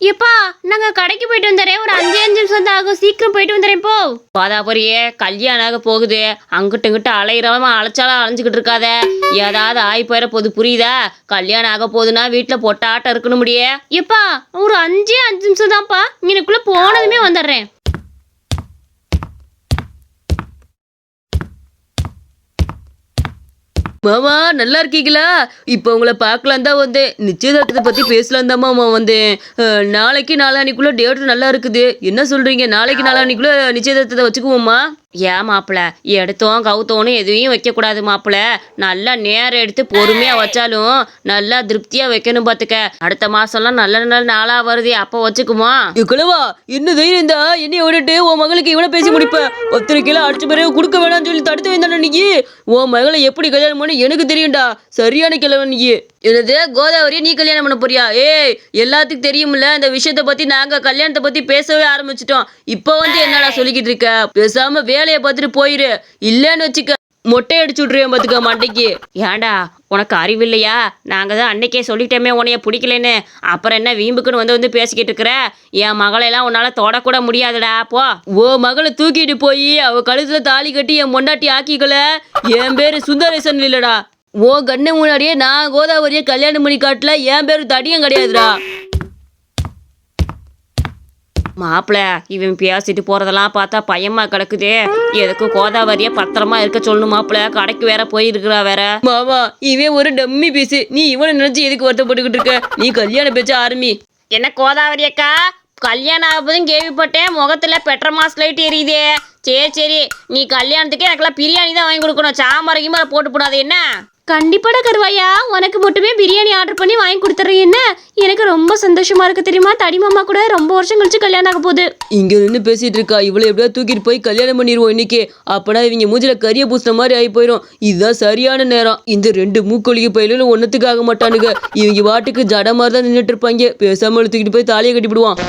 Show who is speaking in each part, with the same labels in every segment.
Speaker 1: எப்பா நாங்க கடைக்கு போயிட்டு வந்துறேன். ஒரு 5 நிமிஷம் தான் ஆகும். சீக்கிரம் போயிட்டு வந்துறேன் போ. பாதாபுரியே கல்யாணம் ஆக போகுது. அங்கிட்ட இங்கிட்ட அலையிறவன் அலைச்சாலும் அலைஞ்சுக்கிட்டு இருக்காத. ஏதாவது ஆகி போயிட போது புரியுதா? கல்யாணம் ஆக போகுதுன்னா வீட்டுல பொட்டாட்டம் இருக்கணும் முடியே. எப்பா ஒரு 5 நிமிஷம் தான்ப்பா. இங்கனுக்குள்ள போனதுமே வந்துடுறேன்.
Speaker 2: மாமா நல்லா இருக்கீங்களா? இப்போ உங்களை பார்க்கலாம் தான் வந்தேன். நிச்சயதார்த்தத்தை பற்றி பேசலாம் தான் மாமா வந்தேன். நாளைக்கு நாளானிக்குள்ளே டேட்டு நல்லா இருக்குது. என்ன சொல்கிறீங்க? நாளைக்கு நாளானிக்குள்ளே நிச்சயதார்த்தத்தை வச்சுக்குவோம்மா?
Speaker 1: ஏன் மாப்பிள்ள எடுத்தோம் கவுத்தோன்னு எதுவும் வைக்கக்கூடாது மாப்பிள்ள. நல்லா நேரம் எடுத்து பொறுமையாக வச்சாலும் நல்லா திருப்தியாக வைக்கணும் பார்த்துக்க. அடுத்த மாதம்லாம் நல்ல நல்ல நாளாக வருது, அப்போ வச்சுக்குமா?
Speaker 2: இவ்வளவா என்ன தைரியம் இருந்தா என்னைய விட்டுட்டு உன் மகளுக்கு இவ்வளோ பேசி முடிப்பேன். 10 கிலோ அடிச்ச பிறகு கொடுக்க வேணாம்னு சொல்லி தடுத்து வைந்தானே நீ. உன் மகளை எப்படி கல்யாணம் பண்ணி எனக்கு தெரியும்டா. சரியான கிழவன் நீ. என்னது கோதாவரியை நீ கல்யாணம் பண்ண போறியா? ஏய் எல்லாத்துக்கும் தெரியும்ல இந்த விஷயத்த பற்றி. நாங்கள் கல்யாணத்தை பற்றி பேசவே ஆரம்பிச்சிட்டோம். இப்போ வந்து என்னடா சொல்லிக்கிட்டு இருக்க? பேசாம வேலையை பார்த்துட்டு போயிரு. இல்லைன்னு வச்சுக்க மொட்டை அடிச்சு விட்ருவேன் பார்த்துக்க மண்டைக்கு.
Speaker 1: ஏன்டா உனக்கு அறிவில்லையா? நாங்கள் தான் அன்னைக்கே சொல்லிட்டோமே உன்னைய பிடிக்கலன்னு. அப்புறம் என்ன வீம்புக்குன்னு வந்து பேசிக்கிட்டு இருக்கிற? என் மகளையெல்லாம் உன்னால் தொடக்கூட முடியாதுடா. போ.
Speaker 2: ஓ மகளை தூக்கிட்டு போய் அவ கழுத்துல தாலி கட்டி என் மொண்டாட்டி ஆக்கிக்கல. என் பேரு சுந்தரேசன் இல்லடா. ஓ கண்ணு முன்னாடியே நான் கோதாவரியை கல்யாணம் பண்ணி காட்டல. என் பேரு தடியும் கிடையாதுடா.
Speaker 1: மாப்பிள்ள இவன் பேசிட்டு போறதெல்லாம் பார்த்தா பயமா கிடக்குதே. எதுக்கும் கோதாவரியை பத்திரமா இருக்க சொல்லணும் மாப்பிள்ள. கடைக்கு வேற போயிருக்கிறா வேற.
Speaker 2: மாமா இவன் ஒரு டம்மி பீஸு. நீ இவனை நினைச்சு எதுக்கு வருத்தப்பட்டுக்கிட்டு இருக்க? நீ கல்யாண பேச்ச ஆரம்பி.
Speaker 1: என்ன கோதாவரி அக்கா கல்யாணம் ஆகுதுன்னு கேள்விப்பட்டேன். முகத்துல பெட்ரோமாஸ் லைட் எரியுதே. சரி நீ கல்யாணத்துக்கு எனக்குலாம் பிரியாணி தான் வாங்கி கொடுக்கணும். சாம்பார் கிமாரை போட்டு போடாது என்ன? கண்டிப்பாடா கருவாயா, உனக்கு மட்டுமே பிரியாணி ஆர்டர் பண்ணி வாங்கி கொடுத்துறேன். என்ன எனக்கு ரொம்ப சந்தோஷமா இருக்கு தெரியுமா? தடி மாமா கூட ரொம்ப வருஷம் கழிச்சு கல்யாணம் ஆக போகுது.
Speaker 2: இங்க நின்று பேசிட்டு இருக்கா. இவ்வளவு எப்படியா தூக்கிட்டு போய் கல்யாணம் பண்ணிடுவோம் இன்னைக்கு. அப்பனா இவங்க மூஞ்சில கரிய பூசின மாதிரி ஆகி போயிடும். இதுதான் சரியான நேரம். இந்த 2 மூக்கொலிக்கு பயிலும் ஒன்னத்துக்கு ஆக மாட்டானுங்க. இவங்க வாட்டுக்கு ஜட மாதிரி தான் நின்றுட்டு இருப்பாங்க. பேசாம தூக்கிட்டு போய் தாலியை கட்டிவிடுவான்.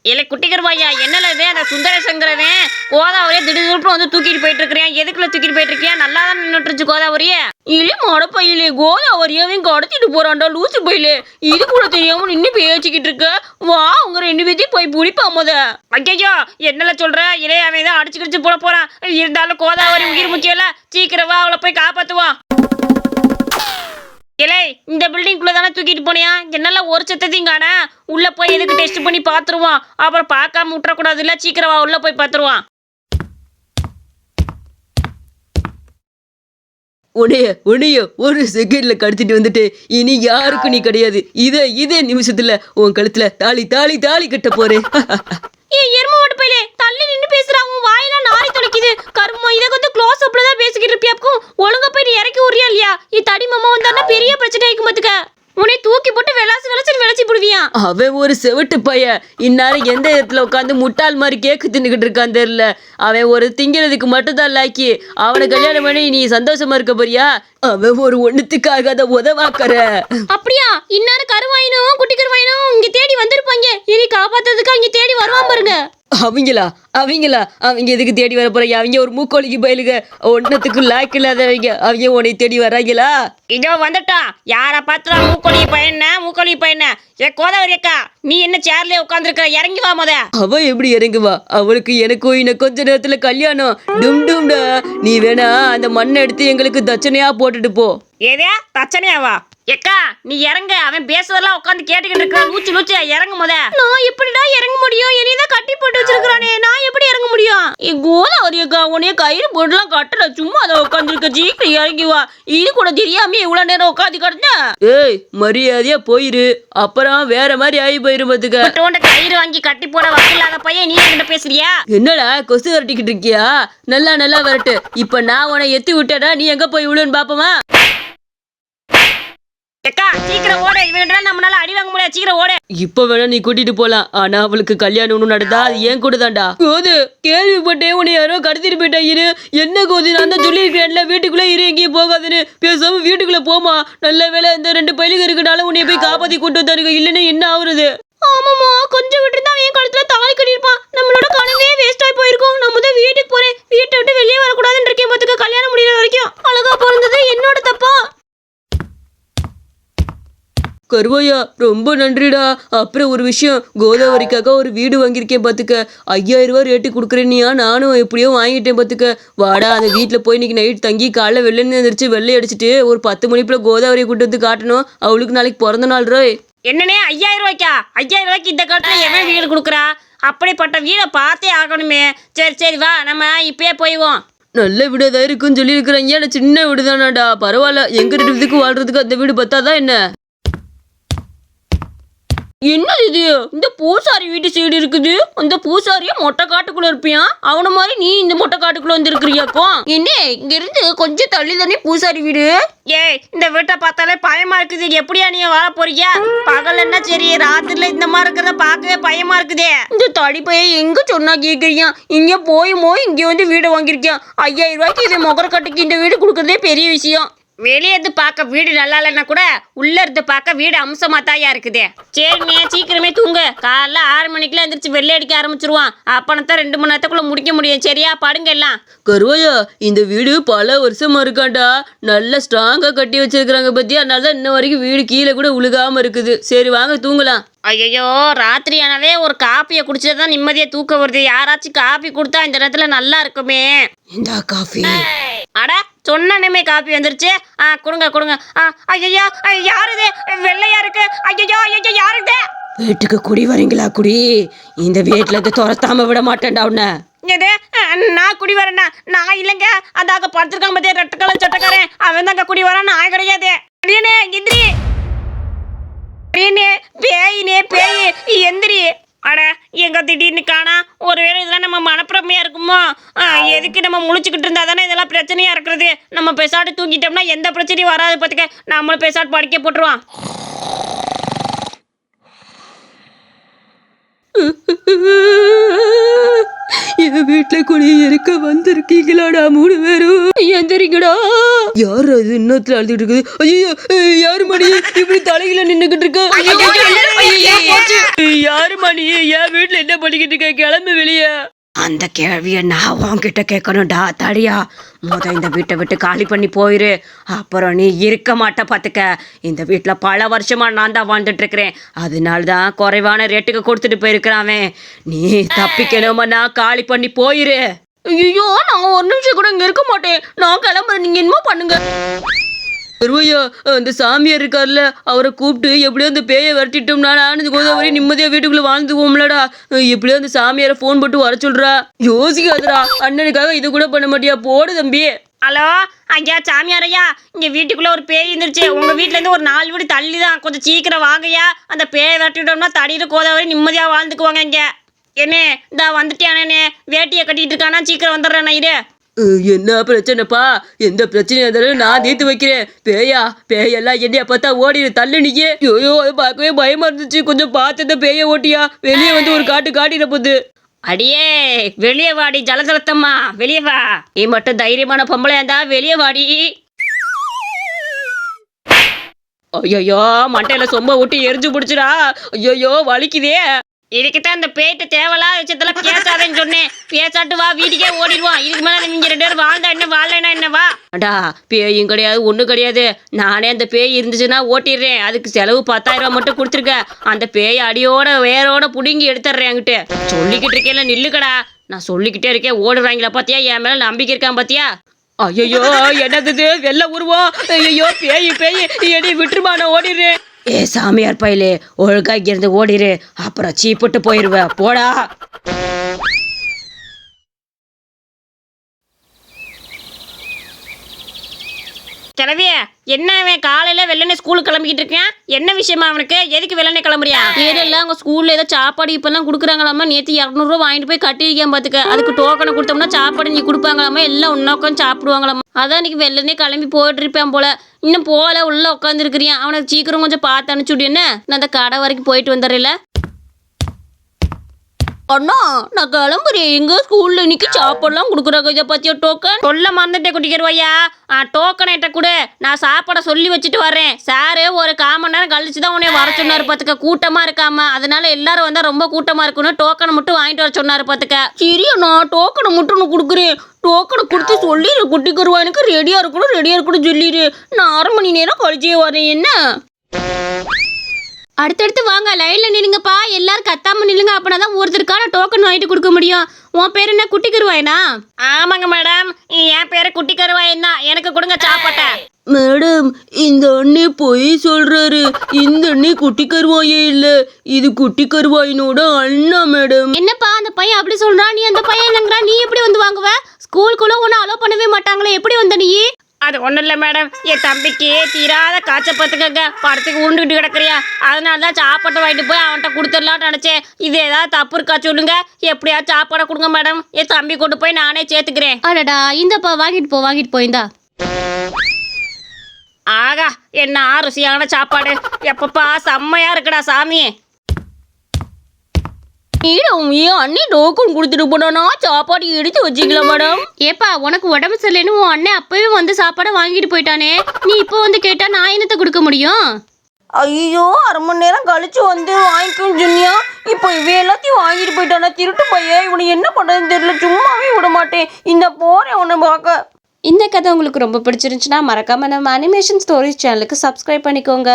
Speaker 1: இல்லை குட்டி கருவாயா என்னது அந்த சுந்தரேசங்கிறவன் கோதாவரியை திடீர்னு வந்து தூக்கிட்டு போயிட்டு இருக்கிறேன். எதுக்குள்ள தூக்கிட்டு போயிட்டு இருக்கியா? நல்லா தான் நின்றுட்டுருச்சு கோதாவரியே. இல்லை மொடப்பையிலே கோதாவரியாவையும் கடத்திட்டு போறான்டா லூசு பையிலே. இது கூட தெரியாம நின்று பேசிக்கிட்டு இருக்க. வா உங்க 2 பேத்தையும் போய் பிடிப்பான் முத. ஐயோ என்னல சொல்ற? இலே அவன் தான் அடிச்சு கிடிச்சு போட போறான். இருந்தாலும் கோதாவரி உயிர் முக்கியம் இல்ல. சீக்கிரம் வா அவளை போய் காப்பாத்துவான். இலே இந்த பில்டிங்குள்ள தானே தூக்கிட்டு போனியா? என்னெல்லாம் ஒரு சத்தத்தையும் காண. உள்ள போய் எதுக்கு டெஸ்ட் பண்ணி பார்த்துருவான். அப்புறம் பார்க்காம விட்டுறக்கூடாது இல்ல. சீக்கிரம் வா உள்ள போய் பார்த்துருவான்.
Speaker 2: உன்னைய ஒரு செகண்ட்ல கடத்திட்டு வந்துட்டு இனி யாருக்கும் நீ கிடையாது. இதே நிமிஷத்துல உன் கழுத்துல தாலி தாலி தாலி கட்ட போறேன்.
Speaker 1: எருமை ஓட்டு போயிலே தள்ளி நின்று பேசுறான். உன் வாயெல்லாம் நாரி தொலைக்குது. கருமா இதை வந்து க்ளோஸ் அப்ல தான் பேசிக்கிட்டு இருப்பியாக்கும். ஒழுங்கா போயிட்டு இறக்கி விடுறியா இல்லையா? தடி மாமா வந்தாருன்னா பெரிய பிரச்சனை ஆயிக்கும் பாத்துக்க. உன்னை தூக்கி போட்டு விளைச்சி போடுவியா?
Speaker 2: அவன் ஒரு செவட்டு பையன். இந்நேரம் எந்த இடத்துல உட்காந்து முட்டாள் மாதிரி கேக்கு தின்னுக்கிட்டு இருக்கான் தெரியல. அவன் ஒரு திங்கிறதுக்கு மட்டும்தான் லாக்கி. அவனை கல்யாணம் பண்ணி நீ சந்தோஷமா இருக்க போறியா? அவன் ஒரு ஒண்ணுத்துக்காக அதை உதவாக்கற.
Speaker 1: அப்படியா? இந்நேரம் கருவாயினும் குட்டி கருவாயினும் இங்க தேடி வந்திருப்பாங்க. இனி காப்பாத்துறதுக்கு இங்க தேடி வருவான் பாருங்க.
Speaker 2: அவங்களா அவங்க எதுக்கு தேடி வர போறாங்க? அவங்க ஒரு மூக்கோலிக்கு பயிலுங்க. ஒன்னத்துக்கு லாய்க்கு இல்லாதவங்க. அவங்க உன்னை தேடி வராங்களா?
Speaker 1: இதோ வந்துட்டான். யாரை பார்த்தா மூக்கொலி பையன. ஏ கோதாவரி அக்கா நீ என்ன சேர்லயே உட்காந்துருக்க? இறங்கி வா முத.
Speaker 2: அவ எப்படி இறங்குவா? அவளுக்கு எனக்கும் இன்னும் கொஞ்ச நேரத்துல கல்யாணம். டும்டா நீ வேணா அந்த மண்ணை எடுத்து எங்களுக்கு தட்சணையா போட்டுட்டு போ.
Speaker 1: ஏதே தச்சனையாவா? எக்கா நீ இறங்க. அவன் பேசுறதெல்லாம் உட்காந்து கேட்டுக்கிட்டு இருக்கான். லூச்சு இறங்க முத. நான் எப்படிடா இறங்க முடியும்? என்னதான் கட்டி போட்டு வச்சிருக்கானே, நான் எப்படி இறங்க முடியும்? கோதாவரி அக்கா உன்னைய கயிறு போட்டுலாம் கட்டல. சும்மா அதை உட்காந்துருக்க. சீக்கிரம் இறங்கி வா. இது கூட தெரியாம இவ்வளவு நேரம் உட்காந்து கிடந்த.
Speaker 2: ஏய் மரியாதையா போயிரு. அப்புறம் வேற மாதிரி ஆகி போயிரு பாத்துக்க.
Speaker 1: கயிறு வாங்கி கட்டி போட வக்கில்லாத பையன் நீ என்கிட்ட பேசுறியா?
Speaker 2: என்னடா கொசு வரட்டிக்கிட்டு இருக்கியா? நல்லா வரட்டு. இப்ப நான் உன்னை எத்தி விட்டேடா. நீ எங்க போய் விழுன்னு பாப்பமா?
Speaker 1: எக்கா சீக்கிரம் ஓட. இவன்கிட்ட நம்மளால அடி வாங்க முடியாது. சீக்கிரம் ஓட.
Speaker 2: இப்ப வேணா நீ கூட்டிட்டு போலாம். ஆனா அவளுக்கு கல்யாணம் ஒண்ணு நடந்தா அது ஏன் கூட தான்டா. கோது கேள்விப்பட்டேன் உன்னை யாரோ கடத்திட்டு போயிட்டாயிரு. என்ன கோது நான் தான் சொல்லியிருக்கேன்ல வீட்டுக்குள்ள இரு எங்கேயும் போகாதுன்னு. பேசாம வீட்டுக்குள்ள போமா. நல்ல வேலை இந்த 2 பயிலுக்கு இருக்கனால உன்னைய போய் காப்பாத்தி கூட்டு வந்தாருங்க. இல்லைன்னா என்ன ஆகுறது?
Speaker 1: ஆமாமா கொஞ்சம் விட்டுருந்தா என் கழுத்துல தாலி கட்டியிருப்பான். நம்மளோட கனவே வேஸ்ட் ஆகி போயிருக்கும். நம்ம தான் வீட்டுக்கு போறேன். வீட்டை விட்டு வெளியே வரக்கூடாதுன்னு இருக்கேன் பாத்துக்க. கல்யாணம் முடிகிற வரைக்கும். அழகா பிறந்தது என்னோட தப்பா?
Speaker 2: கருவாயா ரொம்ப நன்றிடா. அப்புறம் ஒரு விஷயம், கோதாவரிக்காக ஒரு வீடு வாங்கியிருக்கேன் பார்த்துக்க. 5000 ரூபா ரேட்டு கொடுக்குறேன்னியா, நானும் எப்படியோ வாங்கிட்டேன் பார்த்துக்க. வாடா அந்த வீட்டில் போய் இன்னைக்கு நைட் தங்கி காலைல வெள்ளன்னு எழுந்திரிச்சு வெள்ளை அடிச்சுட்டு ஒரு 10 மணிக்குள்ள கோதாவரியை கூட்டு வந்து காட்டணும். அவளுக்கு நாளைக்கு பிறந்த நாள் ரோய்.
Speaker 1: என்னண்ணே 5000 ரூபாய்க்கா? 5000 ரூபாய்க்கு இந்த காலத்துல எவன் வீடு கொடுக்குறா? அப்படிப்பட்ட வீடை பார்த்தே ஆகணுமே. சரி சரி வா, நம்ம இப்பயே போய்வோம்.
Speaker 2: நல்ல வீடாதான் இருக்குன்னு சொல்லியிருக்கிறாங்க. ஆனால் சின்ன வீடு தானாடா, பரவாயில்ல. எங்க 2 வீட்டுக்கு வாழ்றதுக்கு அந்த வீடு பத்தாதான் என்ன?
Speaker 1: என்ன இது? இந்த பூசாரி வீட்டு சைடு இருக்குது. அந்த பூசாரியா மொட்டை காட்டுக்குள்ள இருப்பியான். அவன மாதிரி நீ இந்த மொட்டை காட்டுக்குள்ள வந்து இருக்கிறியாக்கும். என்ன இங்க இருந்து கொஞ்சம் தள்ளி தானே பூசாரி வீடு? ஏய், இந்த வீட்டை பார்த்தாலே பயமா இருக்குது. எப்படியா நீங்க வாழ போறீங்க? பகல் என்ன சரி, ராத்திரில இந்த மாதிரி இருக்கிறத பார்க்கவே பயமா இருக்குதே. இந்த தடி பையன் எங்க சொன்னா கேக்குறீங்க? இங்க போய் இங்க வந்து வீடு வாங்கியிருக்கேன். 5000 ரூபாய்க்கு இது முகரக்கட்டுக்கு இந்த வீடு கொடுக்கறதே பெரிய விஷயம். வெளியே இருந்து பார்க்க வீடு நல்லா இல்லைன்னா கூட உள்ள இருந்து பார்க்க வீடு அம்சமா தாயா இருக்குது. சரிண்ணே, சீக்கிரமே தூங்கு. காலைல 6 மணிக்குள்ள எந்திரிச்சு வெள்ளை அடிக்க ஆரம்பிச்சிருவான். அப்பனத்தான் 2 மணி நேரத்துக்குள்ள முடிக்க முடியும். சரியா, படுங்க எல்லாம்.
Speaker 2: கருவாயா இந்த வீடு பல வருஷமா இருக்காண்டா. நல்லா ஸ்ட்ராங்கா கட்டி வச்சிருக்கிறாங்க பத்தியா. அதனால தான் இன்ன வரைக்கும் வீடு கீழே கூட உழுகாம இருக்குது. சரி வாங்க தூங்கலாம்.
Speaker 1: ஐயோ, ராத்திரி ஆனாலே ஒரு காப்பியை குடிச்சதான் நிம்மதியா தூக்கம் வருது. யாராச்சும் காப்பி கொடுத்தா இந்த நேரத்துல நல்லா இருக்குமே.
Speaker 2: இந்த காஃபி.
Speaker 1: அட சொன்னமே காப்பி வந்துருச்சு. கொடுங்க கொடுங்க. ஐயோ யாரு இது? வெள்ளையா இருக்கு. ஐயோ ஐயோ யாரு இது?
Speaker 2: வீட்டுக்கு குடி வரீங்களா? குடி. இந்த வீட்டுல இருந்து துரத்தாம விட மாட்டேன்டா உன்ன.
Speaker 1: எது? நான் குடி வரேன்னா? நான் இல்லைங்க. அதாக படுத்திருக்கான் பத்தியா ரெட்டை கலர் சட்டக்காரன். அவன் தாங்க குடி வரான், நான் கிடையாது. அடியனே எந்திரி. அடியனே பேயினே பேய் எந்திரி. அட எங்க திடீர்னு காணா? ஒருவேளை இதெல்லாம் நம்ம மனப்பிரமையா இருக்குமோ? எதுக்கு நம்ம முழிச்சுக்கிட்டு இருந்தா தானே இதெல்லாம் பிரச்சனையா இருக்கிறது. நம்ம பெசாட்டு தூங்கிட்டோம்னா எந்த பிரச்சனையும் வராது பார்த்துக்க. நம்மளும் பெசாட்டு படிக்க போட்டுருவான்.
Speaker 2: என் வீட்டுல குடி இருக்க வந்திருக்கீங்களாடா 3 பேரும்? எந்திரிங்கடா. யார் அது இன்னத்துல அழுதுட்டு இருக்குது? ஐயோ யாரு மணி இப்படி தலையில நின்னுகிட்டு இருக்க? யாரு மணி? என் வீட்டுல என்ன பண்ணிக்கிட்டு இருக்க? கிளம்பு வெளியே.
Speaker 3: அந்த கேள்விய நான் உன்கிட்ட கேட்கணும்டா. தடியா, இந்த வீட்டை விட்டு காலி பண்ணி போயிரு. அப்புறம் நீ இருக்க மாட்ட பார்த்துக்க. இந்த வீட்டில் பல வருஷமா நான் தான் வாழ்ந்துட்டு இருக்கிறேன். அதனால தான் குறைவான ரேட்டுக்கு கொடுத்துட்டு போயிருக்கிறான். நீ தப்பிக்கணுமா? காலி பண்ணி போயிரு.
Speaker 2: ஐயோ நான் ஒரு நிமிஷம் கூட இங்க இருக்க மாட்டேன். நான் கிளம்புறேன், நீங்க என்னமோ பண்ணுங்க. கருவையா அந்த சாமியார் இருக்கார்ல, அவரை கூப்பிட்டு எப்படியோ அந்த பேயை விரட்டிட்டோம்னா நான் கோதாவரி நிம்மதியா வீட்டுக்குள்ள வாழ்ந்துக்குவோம்லடா. எப்படியோ அந்த சாமியாரை போன் போட்டு வர சொல்றா. யோசிக்காதடா, அண்ணனுக்காக இது கூட பண்ண மாட்டியா? போடு தம்பி.
Speaker 1: ஹலோ ஐயா, சாமியார் ஐயா, இங்க வீட்டுக்குள்ள ஒரு பேய் இருந்துருச்சு. உங்க வீட்டுல இருந்து ஒரு 4 வீடு தள்ளி தான். கொஞ்சம் சீக்கிரம் வாங்கய்யா. அந்த பேயை விரட்டிட்டோம்னா தடியில கோதாவரி நிம்மதியா வாழ்ந்துக்குவாங்க. இங்க என்ன இந்தா வந்துட்டியானே, வேட்டியை கட்டிட்டு இருக்கானா? சீக்கிரம் வந்துடுறேன். இரு.
Speaker 2: என்ன பிரச்சனைப்பா? எந்த பிரச்சனையா இருந்தாலும் நான் தீர்த்து வைக்கிறேன். பேயெல்லாம் என்னைய பார்த்தா ஓடிடு. தள்ளு நீயே. ஐயோ அதை பார்க்கவே பயமா இருந்துச்சு. கொஞ்சம் பார்த்து பேய ஓட்டியா. வெளியே வந்து ஒரு காட்டிட போகுது.
Speaker 1: அடியே வெளியே வாடி ஜலஜலத்தம்மா, வெளியே வா. நீ மட்டும் தைரியமான பொம்பளையா இருந்தா வெளியே வாடி.
Speaker 2: ஐயோ மண்டையில சொம்ப ஊட்டி எரிஞ்சு பிடிச்சிடா. ஐயோ வலிக்குதே.
Speaker 1: இதுக்குத்தான் இந்த பேய்ட்டு தேவையில்லாத விஷயத்துல பேசாதேன்னு சொன்னேன். பேசாட்டு வா, வீட்டுக்கே ஓடிடுவான். இதுக்கு மேல நீங்க 2 பேரும் வாழ்ந்தா என்ன, வாழலைன்னா என்னவா?
Speaker 2: அடா பேயும் கிடையாது, ஒன்றும் கிடையாது. நானே அந்த பேய் இருந்துச்சுன்னா ஓட்டிடுறேன். அதுக்கு செலவு 10,000 ரூபா மட்டும் கொடுத்துருக்கேன். அந்த பேயை அடியோட வேரோட புடுங்கி எடுத்துடுறேன். என்கிட்ட சொல்லிக்கிட்டு இருக்கேன்ல, நில்லுக்கடா. நான் சொல்லிக்கிட்டே இருக்கேன். ஓடுறாங்களா பாத்தியா? என் மேல நம்பிக்கை இருக்கான் பாத்தியா? ஐயோ என்னது வெள்ள உருவம்? ஐயோ பேய் என்னை விட்டுருமா, நான் ஓடிடுறேன்.
Speaker 3: ஏ சாமியார் பையலே, ஒழுங்கா இங்கிருந்து ஓடிரு. அப்புறம் சீப்பிட்டு போயிருவ. போடா.
Speaker 1: கிளவிய என்ன அவன் காலையில வெள்ளனே ஸ்கூலுக்கு கிளம்பிக்கிட்டு இருக்கேன். என்ன விஷயமா அவனுக்கு? எதுக்கு வெள்ளனே கிளம்புறியா?
Speaker 2: ஏதெல்லாம் அவங்க ஸ்கூல்ல ஏதோ சாப்பாடு இப்பெல்லாம் கொடுக்குறாங்களாமா. நேற்று 200 ரூபா வாங்கிட்டு போய் கட்டிருக்கேன் பாத்துக்க. அதுக்கு டோக்கனை கொடுத்தோம்னா சாப்பாடு நீ கொடுப்பாங்களாமா. எல்லாம் உன்னோக்கம் சாப்பிடுவாங்களாமா. அதான் இன்னைக்கு வெள்ளனே கிளம்பி போயிட்டு இருப்பேன் போல. இன்னும் போல உள்ள உட்காந்துருக்கிறியான். அவனுக்கு சீக்கிரம் கொஞ்சம் பார்த்து அனுப்பிச்சுடு. என்ன நான் அந்த கடை வரைக்கும் போயிட்டு வந்துடுறேன்ல. அண்ணா நான் கிளம்புறேன். எங்க ஸ்கூல்ல இன்னைக்கு சாப்பாடுலாம் கொடுக்குறாங்க. இதை பத்தியா டோக்கன்?
Speaker 1: சொல்ல மறந்துட்டே குட்டிக்கிறவையா. டோக்கன் என்கிட்ட கூட, நான் சாப்பாடை சொல்லி வச்சுட்டு வரேன். சாரு ஒரு 1/4 மணி நேரம் கழிச்சு தான் உன்னை வர சொன்னாரு பாத்துக்க. கூட்டமா இருக்காம, அதனால எல்லாரும் வந்தா ரொம்ப கூட்டமா இருக்குன்னு டோக்கனை மட்டும் வாங்கிட்டு வர சொன்னாரு பாத்துக்க.
Speaker 2: சரி அண்ணா, டோக்கனை மட்டும் நான் கொடுக்குறேன். டோக்கனை கொடுத்து சொல்லிடு குட்டிக்கிறவா, எனக்கு ரெடியா இருக்கணும் சொல்லிடு. நான் 1/2 மணி நேரம் கழிச்சே வரேன். என்ன
Speaker 3: அடுத்தடுத்து வாங்க, லைன்ல நில்லுங்கப்பா. எல்லாரும் கத்தாம நில்லுங்க. அப்பனாதான் ஒருத்தருக்கான டோக்கன் வாங்கிட்டு கொடுக்க முடியும். உன் பேர் என்ன, குட்டி கருவாயனா?
Speaker 1: ஆமாங்க மேடம், என் பேரு குட்டி கருவாயன் தான். எனக்கு கொடுங்க சாப்பாட்டை.
Speaker 2: மேடம், இந்த அண்ணே பொய் சொல்றாரு. இந்த அண்ணே குட்டி கருவாயே இல்ல, இது குட்டி கருவாயினோட அண்ணா மேடம்.
Speaker 3: என்னப்பா அந்த பையன் அப்படி சொல்றான், நீ அந்த பையன் இல்லைங்கிறா. நீ எப்படி வந்து வாங்குவ? ஸ்கூலுக்குள்ள ஒன்னும் அலோ பண்ணவே மாட்டாங்களே, எப்படி வந்த நீ?
Speaker 1: அது ஒன்றும் இல்லை மேடம், என் தம்பிக்கு தீராத காய்ச்சல் பார்த்துக்கங்க, படத்துக்கு உருண்டுக்கிட்டு கிடக்குறியா, அதனால தான் சாப்பாட்டை வாங்கிட்டு போய் அவன்கிட்ட கொடுத்துடலான்னு நினச்சேன். இது ஏதாவது தப்பு இருக்கா சொல்லுங்க, எப்படியாவது சாப்பாடை கொடுங்க மேடம். என் தம்பி கொண்டு போய் நானே சேர்த்துக்கிறேன்.
Speaker 3: அடடா, இந்தப்பா வாங்கிட்டு போயிந்தா.
Speaker 1: ஆகா, என்ன ருசியான சாப்பாடு, எப்பப்பா செம்மையா இருக்குடா சாமி.
Speaker 2: அண்ணே டோக்கன் கொடுத்துட்டு போனா சாப்பாடு எடுத்து வச்சுக்கலாம் மேடம்.
Speaker 3: ஏப்பா, உனக்கு உடம்பு சரியில்லைன்னு உன் அண்ணன் அப்பவே வந்து சாப்பாடை வாங்கிட்டு போயிட்டானே, நீ இப்போ வந்து கேட்டா நான் என்னத்தை கொடுக்க முடியும்?
Speaker 2: ஐயோ, அரை மணி நேரம் கழிச்சு வந்து வாங்கிக்கோன்னு சொன்னியா, இப்போ இவன் எல்லாத்தையும் வாங்கிட்டு போயிட்டானா திருட்டு பையன். இவனை என்ன பண்ணுறதுன்னு தெரியல, சும்மாவே விட மாட்டேன். இந்த போறேன் உன்னை பார்க்க.
Speaker 3: இந்த கதை உங்களுக்கு ரொம்ப பிடிச்சிருந்துச்சுன்னா மறக்காம நம்ம அனிமேஷன் ஸ்டோரிஸ் சேனலுக்கு சப்ஸ்கிரைப் பண்ணிக்கோங்க.